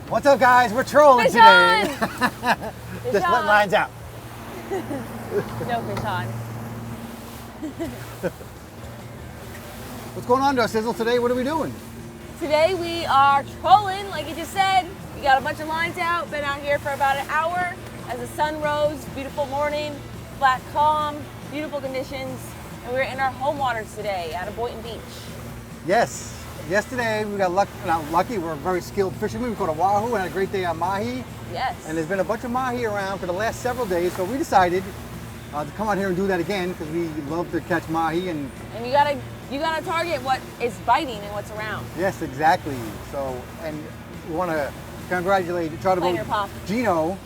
What's up, guys? We're trolling Fish today. Fish Just on. let lines out. No fish on. What's going on, Darcizzle? Today, what are we doing? Today we are trolling, like you just said. We got a bunch of lines out, been out here for about an hour as the sun rose, beautiful morning, flat calm, beautiful conditions, and we're in our home waters today out of Boynton Beach. Yes. Yesterday, we got lucky. We're very skilled fishermen. We caught a wahoo and had a great day on mahi. Yes. And there's been a bunch of mahi around for the last several days, so we decided to come out here and do that again because we love to catch mahi. And you gotta target what is biting and what's around. yes, exactly. So, and we want to congratulate Planer Pop. Gino.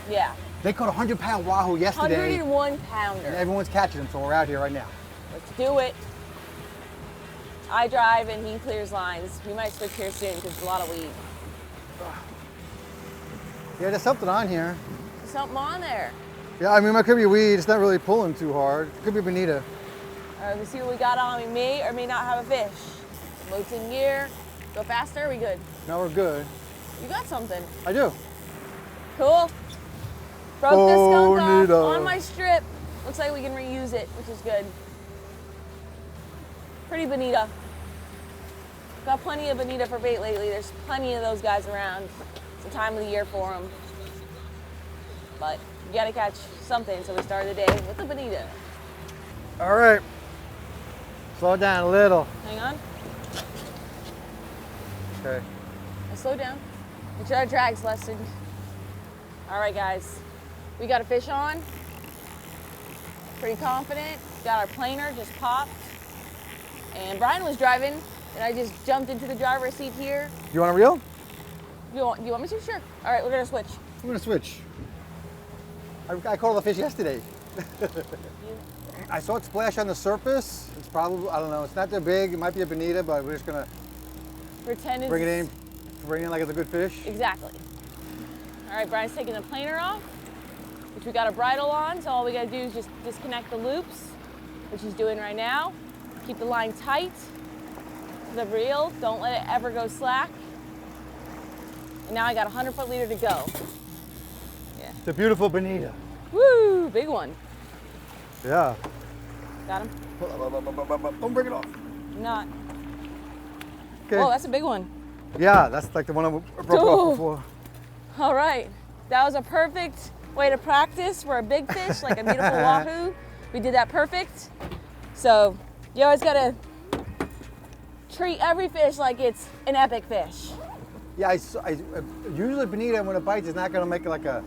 Yeah. They caught a 100-pound wahoo yesterday. 101 pounder. And everyone's catching them, so we're out here right now. Let's do it. I drive and he clears lines. We might switch here soon because it's a lot of weed. Yeah, there's something on here. There's something on there. Yeah, I mean, it could be weed. It's not really pulling too hard. It could be bonita. All right, let's see what we got on. We may or may not have a fish. Boat's in gear. Go faster, are we good? No, we're good. You got something. I do. Cool. Broke this skunk off Bonita. on my strip. Looks like we can reuse it, which is good. Pretty bonita. Got plenty of bonita for bait lately. There's plenty of those guys around. It's the time of the year for them. But you gotta catch something, so we started the day with the bonita. All right. Slow down a little. Hang on. Okay. Now slow down. Make sure our drag's lessened. All right, guys. We got a fish on. Pretty confident. Got our planer just popped. And Brian was driving, and I just jumped into the driver's seat here. You want a reel? You want me to? Sure. All right, we're gonna switch. I'm gonna switch. I caught the fish yesterday. I saw it splash on the surface. It's probably, I don't know, it's not that big. It might be a bonita, but we're just gonna Pretend bring it in like it's a good fish. Exactly. All right, Brian's taking the planer off, which we got a bridle on, so all we gotta do is just disconnect the loops, which he's doing right now. Keep the line tight to the reel. Don't let it ever go slack. And now I got a 100-foot leader to go. Yeah. It's a beautiful bonita. Woo, big one. Yeah. Got him? Don't break it off. Not. Okay. Oh, that's a big one. Yeah, that's like the one I broke off before. All right, that was a perfect way to practice for a big fish, like a beautiful wahoo. We did that perfect. So you always gotta treat every fish like it's an epic fish. Yeah, usually bonita, when it bites, it's not gonna make like a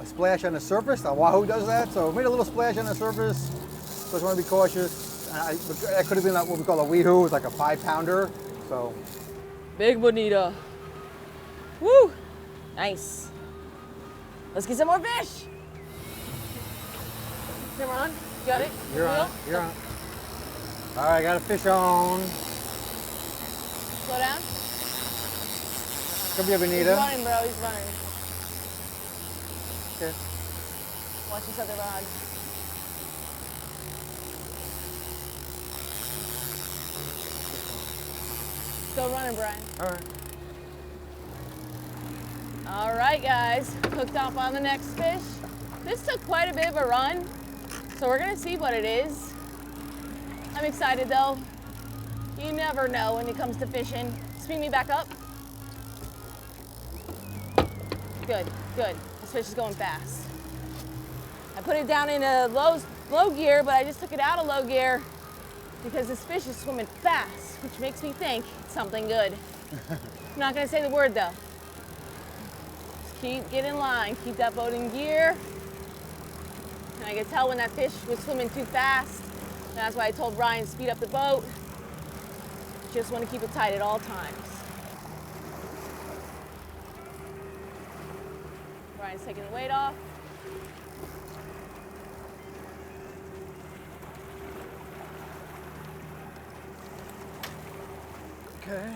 splash on the surface. A wahoo does that, so it made a little splash on the surface. So I just want to be cautious. That could have been like what we call a WAHOO, it's like a 5-pounder. So Big bonita. Woo! Nice. Let's get some more fish. Camera on. You got it? you're on. You're on. All right, got a fish on. Slow down. Could be a He's bonita. running, bro. He's running. Okay. Watch this other rod. Still running, Brian. All right. All right, guys. Hooked up on the next fish. This took quite a bit of a run, so we're gonna see what it is. I'm excited though. You never know when it comes to fishing. Speed me back up. Good, good. This fish is going fast. I put it down in a low gear, but I just took it out of low gear because this fish is swimming fast, which makes me think it's something good. I'm not gonna say the word though. Just get in line, keep that boat in gear. And I could tell when that fish was swimming too fast. And that's why I told Brian, speed up the boat. Just want to keep it tight at all times. Brian's taking the weight off. Okay.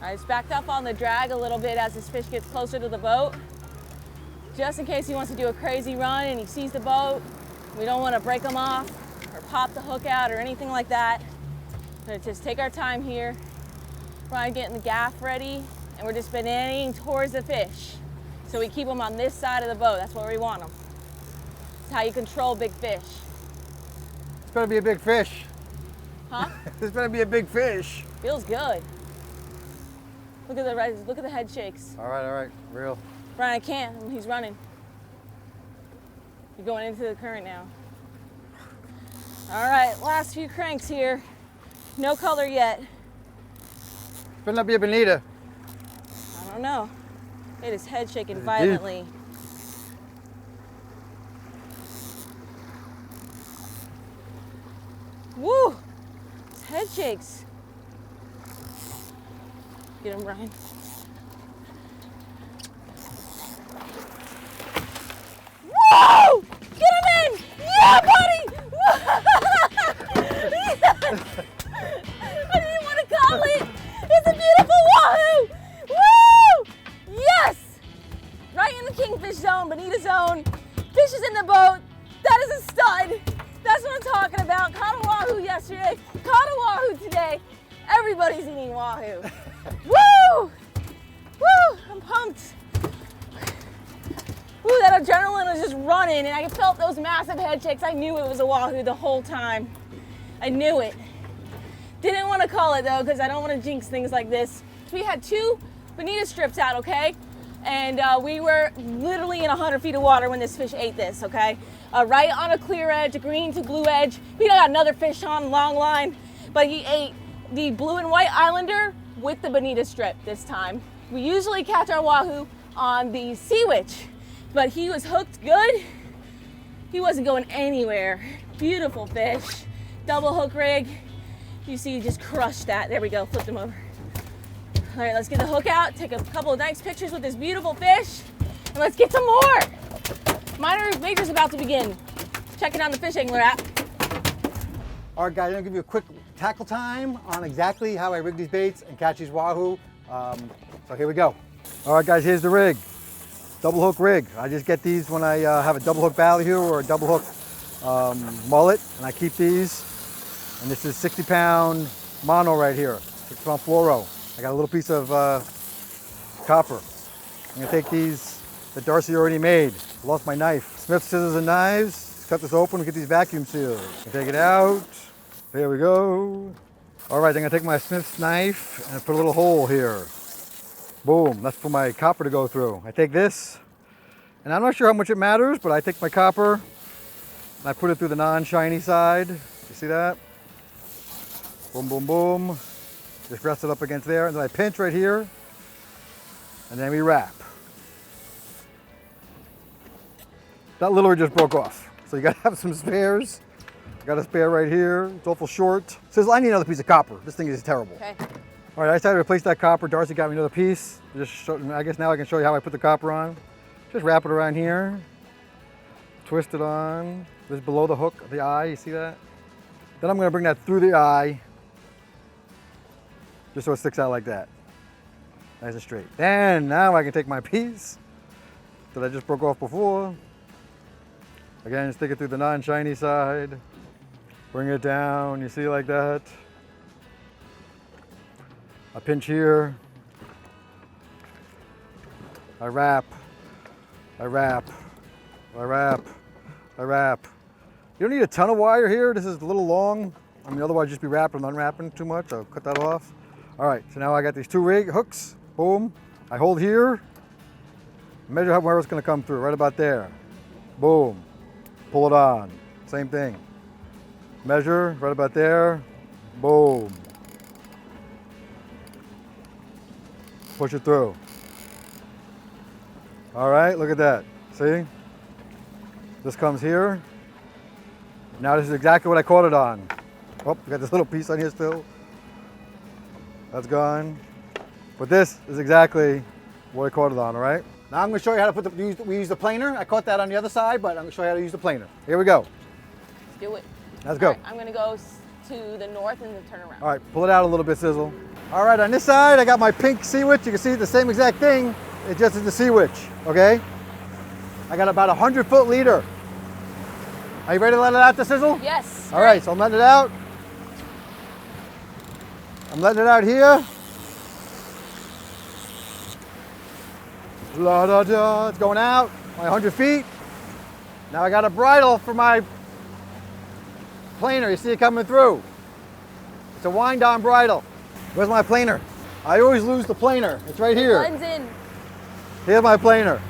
All right, it's backed up on the drag a little bit as this fish gets closer to the boat. Just in case he wants to do a crazy run and he sees the boat. We don't want to break him off or pop the hook out or anything like that. We're gonna just take our time here. Brian getting the gaff ready. and we're just bananing towards the fish. So we keep them on this side of the boat. That's where we want them. That's how you control big fish. It's gonna be a big fish. Huh? It's gonna be a big fish. Feels good. Look at the head shakes. All right, real. Brian, I can't. He's running. You're going into the current now. All right, last few cranks here. No color yet. Better not be a bonita. I don't know. It is head shaking violently. Woo! It's head shakes. Get him, Brian. Woo! Get him in! Yeah, buddy! What do you want to call it? It's a beautiful wahoo! Woo! Yes! Right in the kingfish zone, bonita zone. Fish is in the boat. That is a stud. That's what I'm talking about. Caught a wahoo yesterday. Caught a wahoo today. Everybody's eating wahoo. Woo! Woo! I'm pumped. Woo, that adrenaline was just running and I felt those massive head shakes. I knew it was a wahoo the whole time. I knew it. Didn't want to call it though because I don't want to jinx things like this. We had 2 bonita strips out, okay? And we were literally in 100 feet of water when this fish ate this, okay? Right on a clear edge, a green to blue edge. We got another fish on, long line, but he ate the blue and white islander with the bonita strip this time. We usually catch our wahoo on the sea witch, but he was hooked good. He wasn't going anywhere. Beautiful fish, double hook rig. You see, he just crushed that. There we go, flipped him over. All right, let's get the hook out, take a couple of nice pictures with this beautiful fish, and let's get some more. Minor major's about to begin. Check it on the Fish Angler app. All right, guys, I'm gonna give you a quick tackle time on exactly how I rig these baits and catch these wahoo. So here we go. All right, guys, here's the rig. Double hook rig. I just get these when I have a double hook ballyhoo or a double hook mullet, and I keep these. And this is 60-pound mono right here, 6-pound fluoro. I got a little piece of copper. I'm gonna take these that Darcy already made. Lost my knife. Smith scissors and knives. Let's cut this open and get these vacuum seals. Take it out. There we go. All right, I'm gonna take my Smith's knife and put a little hole here. Boom, that's for my copper to go through. I take this, and I'm not sure how much it matters, but I take my copper and I put it through the non-shiny side. You see that? Boom, boom, boom. Just rest it up against there, and then I pinch right here, and then we wrap. That literally just broke off. So you gotta have some spares. I got a spare right here. It's awful short. Says I need another piece of copper. This thing is terrible. Okay. All right, I decided to replace that copper. Darcy got me another piece. I guess now I can show you how I put the copper on. Just wrap it around here. Twist it on. Just below the hook, the eye, you see that? Then I'm gonna bring that through the eye, just so it sticks out like that. Nice and straight. And now I can take my piece that I just broke off before. Again, stick it through the non-shiny side. Bring it down, you see, like that. I pinch here. I wrap. I wrap. I wrap. I wrap. You don't need a ton of wire here. This is a little long. I mean, otherwise just be wrapping and unwrapping too much. I'll cut that off. All right, so now I got these 2 rig hooks. Boom. I hold here. Measure where it's gonna come through, right about there. Boom. Pull it on. Same thing. Measure right about there. Boom. Push it through. All right, look at that. See? This comes here. Now this is exactly what I caught it on. Oh, we got this little piece on here still. That's gone. But this is exactly what I caught it on, all right? Now I'm gonna show you how to put we use the planer. I caught that on the other side, but I'm gonna show you how to use the planer. Here we go. Let's do it. Let's go. All right, I'm gonna go to the north and then turn around. All right, pull it out a little bit, Sizzle. All right, on this side, I got my pink sea witch. You can see the same exact thing. It just is the sea witch, okay? I got about 100-foot leader. Are you ready to let it out, the Sizzle? Yes. All right, so I'm letting it out. I'm letting it out here. La da da, it's going out, my 100 feet. Now I got a bridle for my planer. You see it coming through. It's a wind-on bridle. Where's my planer? I always lose the planer. It's right here. Blends in. Here's my planer.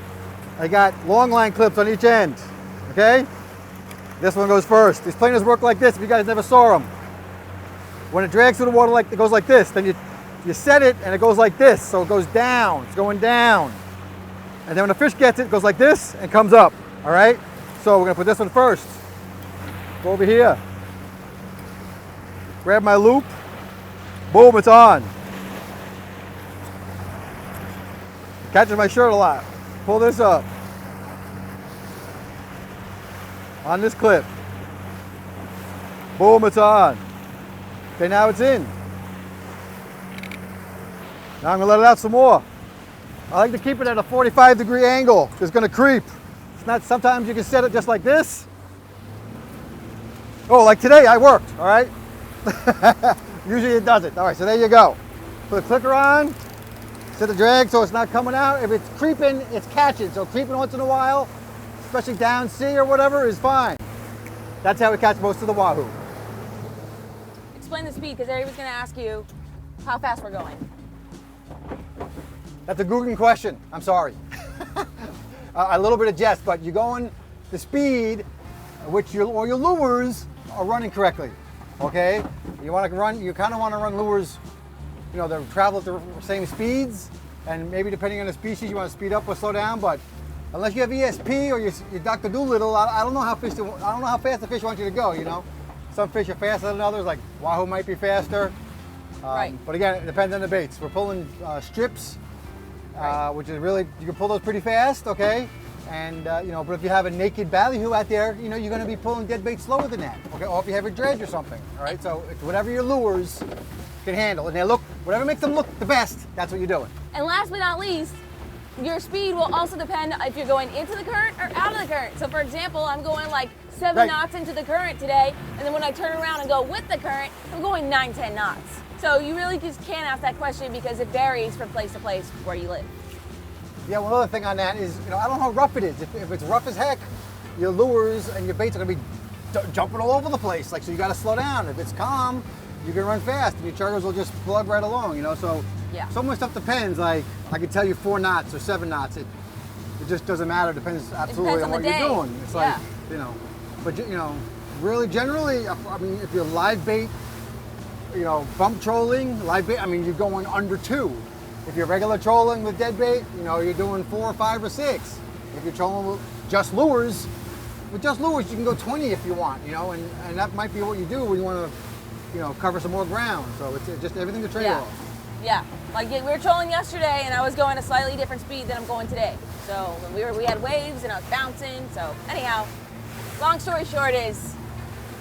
I got long line clips on each end, okay? This one goes first. These planers work like this if you guys never saw them. When it drags through the water, like it goes like this, then you set it and it goes like this, so it goes down, it's going down. And then when the fish gets it, it goes like this and comes up, all right? So we're gonna put this one first. Go over here. Grab my loop, boom, it's on. Catches my shirt a lot. Pull this up. On this clip. Boom, it's on. Okay, now it's in. Now I'm gonna let it out some more. I like to keep it at a 45-degree angle. It's gonna creep. It's not, sometimes you can set it just like this. Oh, like today I worked, all right? Usually it doesn't. All right, so there you go. Put the clicker on, set the drag so it's not coming out. If it's creeping, it's catching. So creeping once in a while, especially down sea or whatever, is fine. That's how we catch most of the wahoo. Explain the speed, because everybody's going to ask you how fast we're going. That's a Guggen question. I'm sorry. A little bit of jest, but you're going the speed which your lures are running correctly. Okay, you want to run. You kind of want to run lures, you know, that travel at the same speeds, and maybe depending on the species, you want to speed up or slow down. But unless you have ESP or you're Dr. Doolittle, I don't know how fast the fish want you to go. You know, some fish are faster than others. Like wahoo might be faster. Right. But again, it depends on the baits. We're pulling strips, which is really, you can pull those pretty fast. Okay. And you know, but if you have a naked ballyhoo out there, you know, you're going to be pulling dead bait slower than that. Okay, or if you have a dredge or something. All right, so it's whatever your lures can handle, and they look, whatever makes them look the best, that's what you're doing. And last but not least, your speed will also depend if you're going into the current or out of the current. So for example, I'm going like 7 knots into the current today, and then when I turn around and go with the current, I'm going 9, 10 knots. So you really just can't ask that question because it varies from place to place where you live. Yeah, one other thing on that is, you know, I don't know how rough it is. If it's rough as heck, your lures and your baits are going to be jumping all over the place. Like, so you got to slow down. If it's calm, you can run fast, and your charters will just plug right along. You know, so yeah. So much stuff depends. Like, I can tell you 4 knots or 7 knots. It just doesn't matter. It depends absolutely on what you're doing. It's like, you know, but you know, really generally, I mean, if you're live bait, you know, bump trolling, live bait. I mean, you're going under 2. If you're regular trolling with dead bait, you know, you're doing 4 or 5 or 6. If you're trolling with just lures you can go 20 if you want, you know, and that might be what you do when you want to, you know, cover some more ground. So it's just everything to trade off. Yeah, like we were trolling yesterday and I was going a slightly different speed than I'm going today. So we had waves and I was bouncing. So anyhow, long story short is,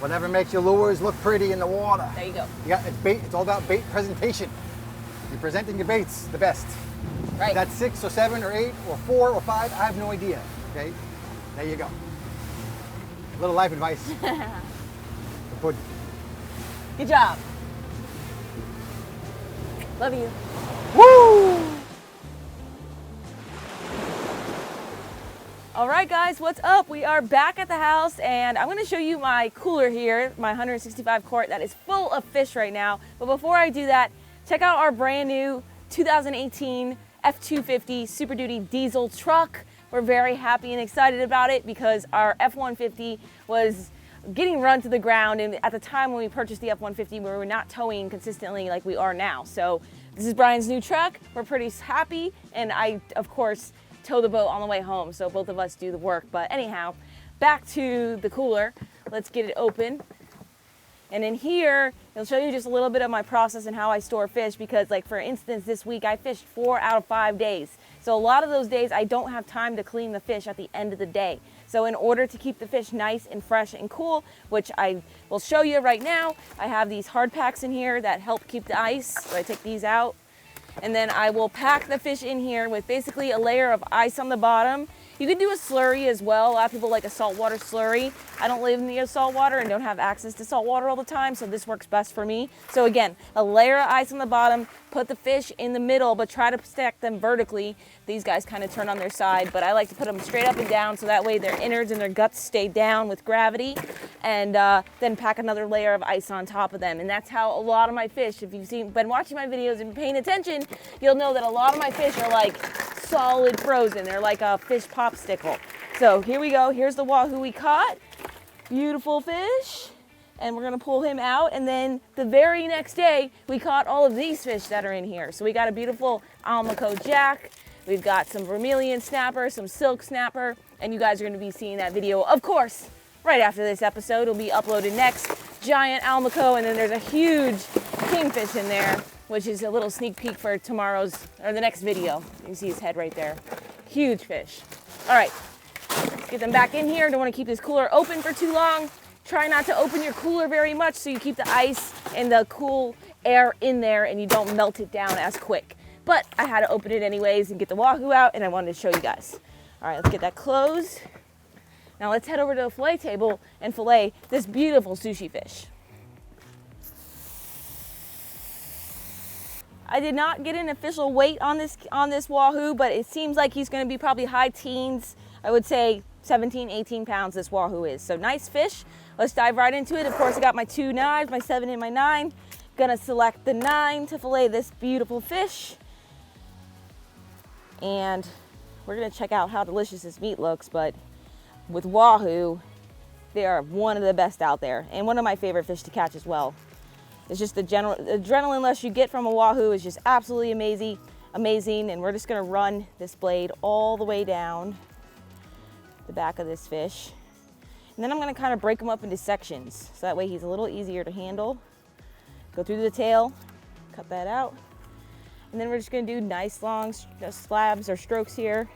whatever makes your lures look pretty in the water. There you go. It's bait. It's all about bait presentation. You're presenting your baits the best. Right. If that's 6 or 7 or 8 or 4 or 5, I have no idea. Okay, there you go. A little life advice. Good job. Love you. Woo! All right, guys, what's up? We are back at the house, and I'm going to show you my cooler here, my 165 quart that is full of fish right now. But before I do that, check out our brand new 2018 F250 Super Duty diesel truck. We're very happy and excited about it because our F150 was getting run to the ground, and at the time when we purchased the F150, we were not towing consistently like we are now. So this is Brian's new truck. We're pretty happy, and I, of course, tow the boat on the way home, so both of us do the work. But anyhow, back to the cooler. Let's get it open. And in here, it'll show you just a little bit of my process and how I store fish because, like, for instance, this week I fished 4 out of 5 days. So a lot of those days I don't have time to clean the fish at the end of the day. So in order to keep the fish nice and fresh and cool, which I will show you right now, I have these hard packs in here that help keep the ice. So I take these out, and then I will pack the fish in here with basically a layer of ice on the bottom. You can do a slurry as well. A lot of people like a saltwater slurry. I don't live near saltwater and don't have access to saltwater all the time, so this works best for me. So again, a layer of ice on the bottom, put the fish in the middle, but try to stack them vertically. These guys kind of turn on their side, but I like to put them straight up and down so that way their innards and their guts stay down with gravity, and then pack another layer of ice on top of them. And that's how a lot of my fish, if you've been watching my videos and paying attention, you'll know that a lot of my fish are like solid frozen. They're like a fish popsicle. So here we go. Here's the wahoo we caught. Beautiful fish. And we're gonna pull him out. And then the very next day, we caught all of these fish that are in here. So we got a beautiful Almaco jack. We've got some vermilion snapper, some silk snapper, and you guys are gonna be seeing that video, of course, right after this episode. It'll be uploaded next. Giant Almaco, and then there's a huge kingfish in there, which is a little sneak peek for tomorrow's, or the next video. You can see his head right there. Huge fish. All right, let's get them back in here. Don't wanna keep this cooler open for too long. Try not to open your cooler very much so you keep the ice and the cool air in there and you don't melt it down as quick. But I had to open it anyways and get the wahoo out, and I wanted to show you guys. All right, let's get that closed. Now let's head over to the fillet table and fillet this beautiful sushi fish. I did not get an official weight on this wahoo, but it seems like he's gonna be probably high teens. I would say 17, 18 pounds this wahoo is. So nice fish. Let's dive right into it. Of course, I got my 2 knives, my 7 and my 9. Gonna select the 9 to fillet this beautiful fish. And we're gonna check out how delicious this meat looks, but with wahoo, they are one of the best out there and one of my favorite fish to catch as well. It's just the general adrenaline rush you get from a wahoo is just absolutely amazing. And we're just gonna run this blade all the way down the back of this fish. And then I'm gonna kind of break him up into sections so that way he's a little easier to handle. Go through the tail, cut that out. And then we're just gonna do nice long slabs or strokes here.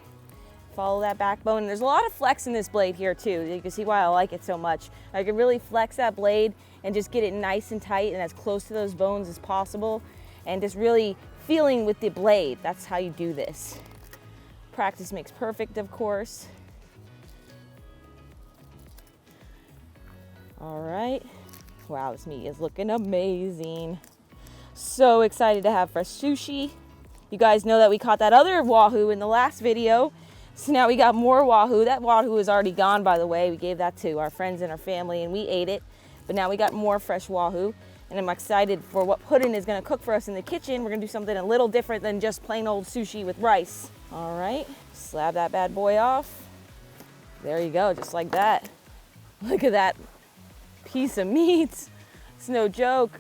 Follow that backbone. And there's a lot of flex in this blade here too. You can see why I like it so much. I can really flex that blade and just get it nice and tight and as close to those bones as possible. And just really feeling with the blade. That's how you do this. Practice makes perfect, of course. All right. Wow, this meat is looking amazing. So excited to have fresh sushi. You guys know that we caught that other wahoo in the last video. So now we got more wahoo. That wahoo is already gone, by the way. We gave that to our friends and our family and we ate it. But now we got more fresh wahoo. And I'm excited for what Puddin is gonna cook for us in the kitchen. We're gonna do something a little different than just plain old sushi with rice. All right, slab that bad boy off. There you go, just like that. Look at that piece of meat. It's no joke.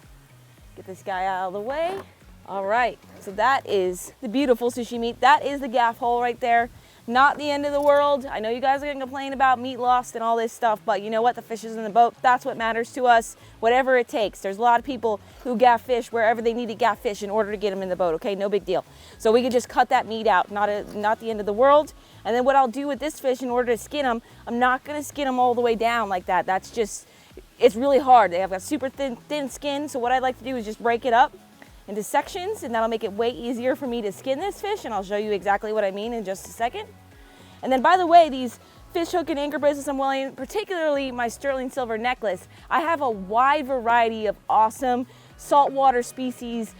Get this guy out of the way. All right, so that is the beautiful sushi meat. That is the gaff hole right there. Not the end of the world. I know you guys are gonna complain about meat lost and all this stuff, but you know what? The fish is in the boat. That's what matters to us, whatever it takes. There's a lot of people who gaff fish wherever they need to gaff fish in order to get them in the boat, okay? No big deal. So we can just cut that meat out, not the end of the world. And then what I'll do with this fish in order to skin them, I'm not gonna skin them all the way down like that. That's just, it's really hard. They have a super thin skin, so what I'd like to do is just break it up into sections, and that'll make it way easier for me to skin this fish, and I'll show you exactly what I mean in just a second. And then, by the way, these fish hook and anchor bracelets I'm wearing, particularly my sterling silver necklace, I have a wide variety of awesome saltwater species,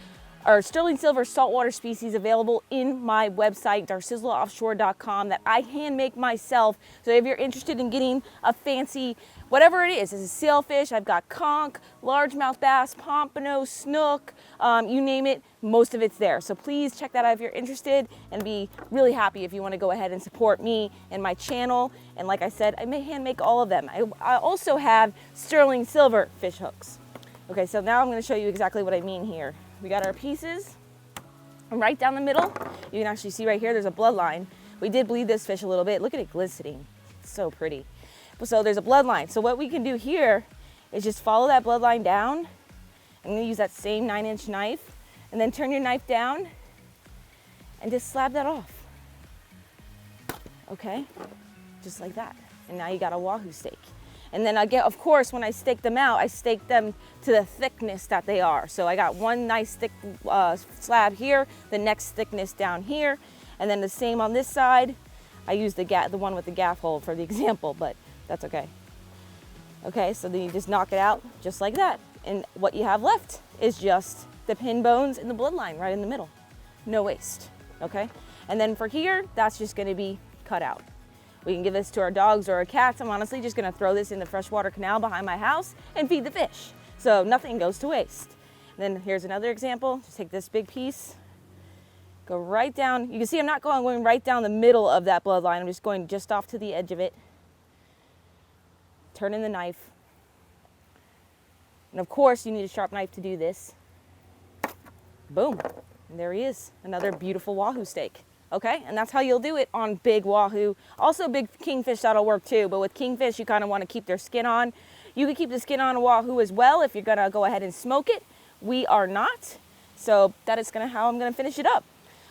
or sterling silver saltwater species available in my website, darcizzleoffshore.com, that I hand make myself. So if you're interested in getting a fancy, whatever it is, it's a sailfish, I've got conch, largemouth bass, pompano, snook, you name it, most of it's there. So please check that out if you're interested, and be really happy if you want to go ahead and support me and my channel. And like I said, I may hand make all of them. I also have sterling silver fish hooks. Okay, so now I'm going to show you exactly what I mean here. We got our pieces, and right down the middle, you can actually see right here, there's a bloodline. We did bleed this fish a little bit. Look at it glistening. It's so pretty. So there's a bloodline. So what we can do here is just follow that bloodline down. I'm going to use that same 9-inch knife, and then turn your knife down and just slab that off. Okay, just like that. And now you got a wahoo steak. And then of course, when I stake them out, I stake them to the thickness that they are. So I got one nice thick slab here, the next thickness down here, and then the same on this side. I used the one with the gaff hole for the example, but that's okay. Okay, so then you just knock it out just like that. And what you have left is just the pin bones and the bloodline right in the middle. No waste, okay? And then for here, that's just gonna be cut out. We can give this to our dogs or our cats. I'm honestly just gonna throw this in the freshwater canal behind my house and feed the fish. So nothing goes to waste. And then here's another example. Just take this big piece, go right down. You can see I'm not going right down the middle of that bloodline. I'm just going just off to the edge of it. Turn in the knife. And of course, you need a sharp knife to do this. Boom, and there he is, another beautiful wahoo steak. Okay, and that's how you'll do it on big wahoo. Also big kingfish, that'll work too, but with kingfish, you kind of want to keep their skin on. You can keep the skin on a wahoo as well if you're gonna go ahead and smoke it. We are not, so that is how I'm gonna finish it up.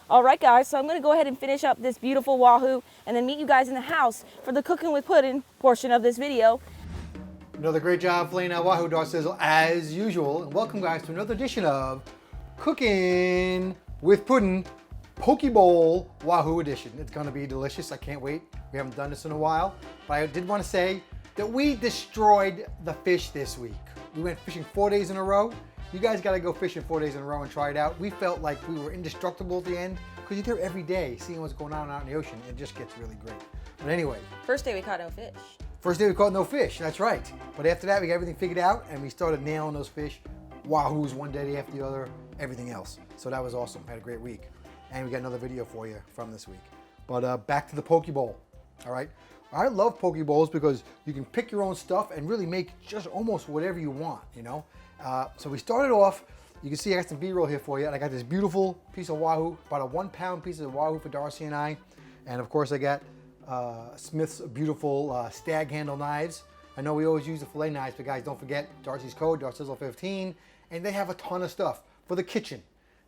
All right, guys, so I'm gonna go ahead and finish up this beautiful wahoo and then meet you guys in the house for the cooking with pudding portion of this video. Another great job filleting that wahoo, Darcizzle, as usual. And welcome, guys, to another edition of Cooking with Pudding Poke Bowl Wahoo edition. It's gonna be delicious. I can't wait. We haven't done this in a while, but I did want to say that we destroyed the fish this week. We went fishing 4 days in a row. You guys got to go fishing 4 days in a row and try it out. We felt like we were indestructible at the end because you're there every day seeing what's going on out in the ocean. It just gets really great. But anyway. First day we caught no fish. First day we caught no fish, that's right. But after that, we got everything figured out and we started nailing those fish. Wahoos one day after the other, everything else. So that was awesome. Had a great week. And we got another video for you from this week. But back to the poke bowl, all right? I love poke bowls because you can pick your own stuff and really make just almost whatever you want, you know? So we started off, you can see I got some B-roll here for you. And I got this beautiful piece of wahoo, about a 1 pound piece of wahoo for Darcy and I. And of course I got Smith's beautiful stag handle knives. I know we always use the fillet knives, but guys, don't forget Darcy's code, Darcizzle 15, and they have a ton of stuff for the kitchen.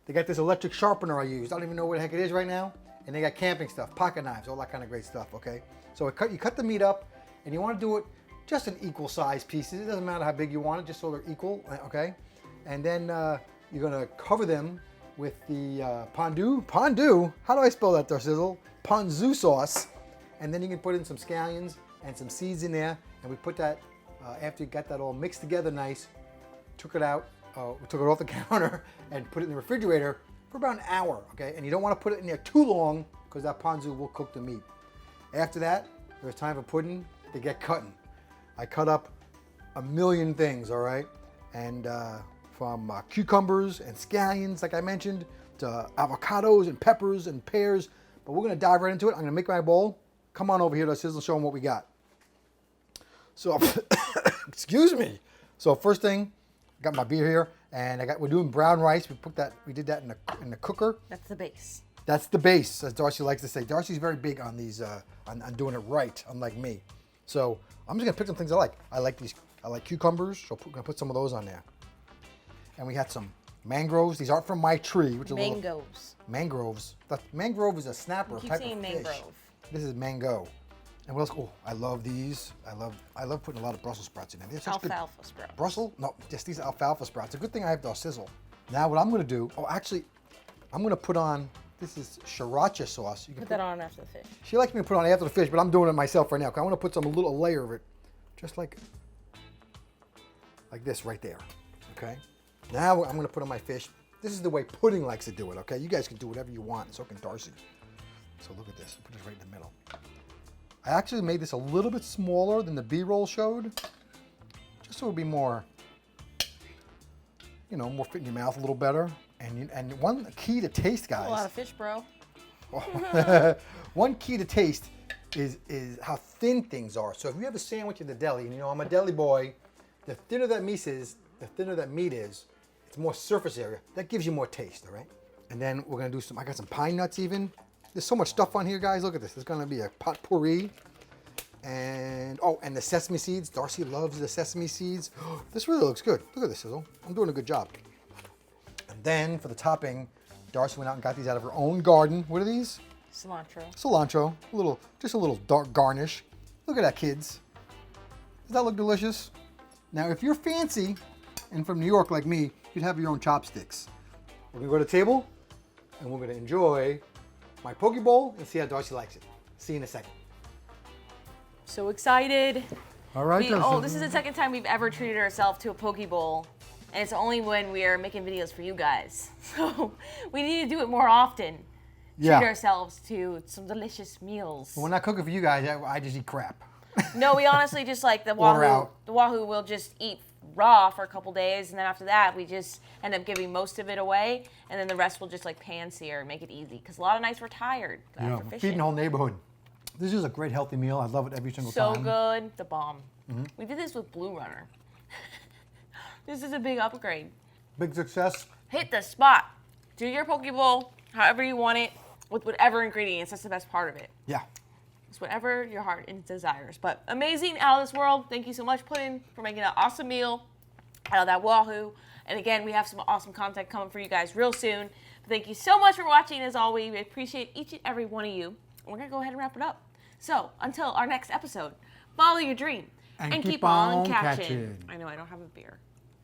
They got this electric sharpener I use. I don't even know what the heck it is right now. And they got camping stuff, pocket knives, all that kind of great stuff, okay? So you cut the meat up, and you want to do it just in equal size pieces. It doesn't matter how big you want it, just so they're equal, okay? And then you're gonna cover them with the pondu, how do I spell that, Darcizzle? Ponzu sauce. And then you can put in some scallions and some seeds in there. And we put that, after you got that all mixed together nice, took it out, we took it off the counter and put it in the refrigerator for about an hour, okay? And you don't want to put it in there too long because that ponzu will cook the meat. After that, there's time for pudding to get cutting. I cut up a million things, all right? And from cucumbers and scallions, like I mentioned, to avocados and peppers and pears. But we're gonna dive right into it. I'm gonna make my bowl. Come on over here, Darcizzle, show them what we got. So, excuse me. So first thing, I got my beer here, and we're doing brown rice. We did that in the cooker. That's the base. That's the base, as Darcy likes to say. Darcy's very big on these, on doing it right, unlike me. So I'm just gonna pick some things I like. I like cucumbers, so I'm gonna put some of those on there. And we had some mangroves. These aren't from my tree, which is mangroves. Mangroves. Mangrove is a snapper You keep type saying of fish. mangrove. This is mango. And what else? Oh, I love these. I love putting a lot of Brussels sprouts in there. They're such Alfalfa good. sprouts. Brussels? No, just these alfalfa sprouts. It's a good thing I have Darcizzle. Now what I'm gonna do, I'm gonna put on, this is sriracha sauce. You can Put that on after the fish. She likes me to put on after the fish, but I'm doing it myself right now. I want to put a little layer of it, just like this right there, okay? Now I'm gonna put on my fish. This is the way pudding likes to do it, okay? You guys can do whatever you want, and so can Darcy. So look at this, put this right in the middle. I actually made this a little bit smaller than the B-roll showed, just so it would be more, more fit in your mouth a little better. And one key to taste, guys. A lot of fish, bro. One key to taste is how thin things are. So if you have a sandwich in the deli, and I'm a deli boy, the thinner that meat is, it's more surface area. That gives you more taste, all right? And then we're gonna do I got some pine nuts even. There's so much stuff on here, guys. Look at this. There's gonna be a potpourri. And the sesame seeds. Darcy loves the sesame seeds. This really looks good. Look at this, Sizzle. I'm doing a good job. And then for the topping, Darcy went out and got these out of her own garden. What are these? Cilantro. Cilantro. Just a little dark garnish. Look at that, kids. Does that look delicious? Now, if you're fancy and from New York like me, you'd have your own chopsticks. We're gonna go to the table and we're gonna enjoy my poke bowl and see how Darcy likes it. See you in a second. So excited. All right. This is the second time we've ever treated ourselves to a poke bowl. And it's only when we are making videos for you guys. So we need to do it more often. Treat ourselves to some delicious meals. Well, we're not cooking for you guys. I just eat crap. No, we honestly just like the Order WAHOO. out. The WAHOO will just eat raw for a couple days, and then after that, we just end up giving most of it away, and then the rest will just like pan sear and make it easy. Because a lot of nights we're tired after Feeding fishing. the whole neighborhood. This is a great healthy meal. I love it every single So time. good, the bomb. We did this with Blue Runner. This is a big upgrade. Big success. Hit the spot. Do your poke bowl however you want it, with whatever ingredients. That's the best part of it. Yeah. It's whatever your heart desires. But amazing, out of this world. Thank you so much, Puddin', for making an awesome meal out of that WAHOO. And again, we have some awesome content coming for you guys real soon. But thank you so much for watching. As always, we appreciate each and every one of you. And we're going to go ahead and wrap it up. So until our next episode, follow your dream And keep on catching. I know I don't have a beer.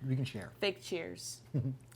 We can share. Fake cheers.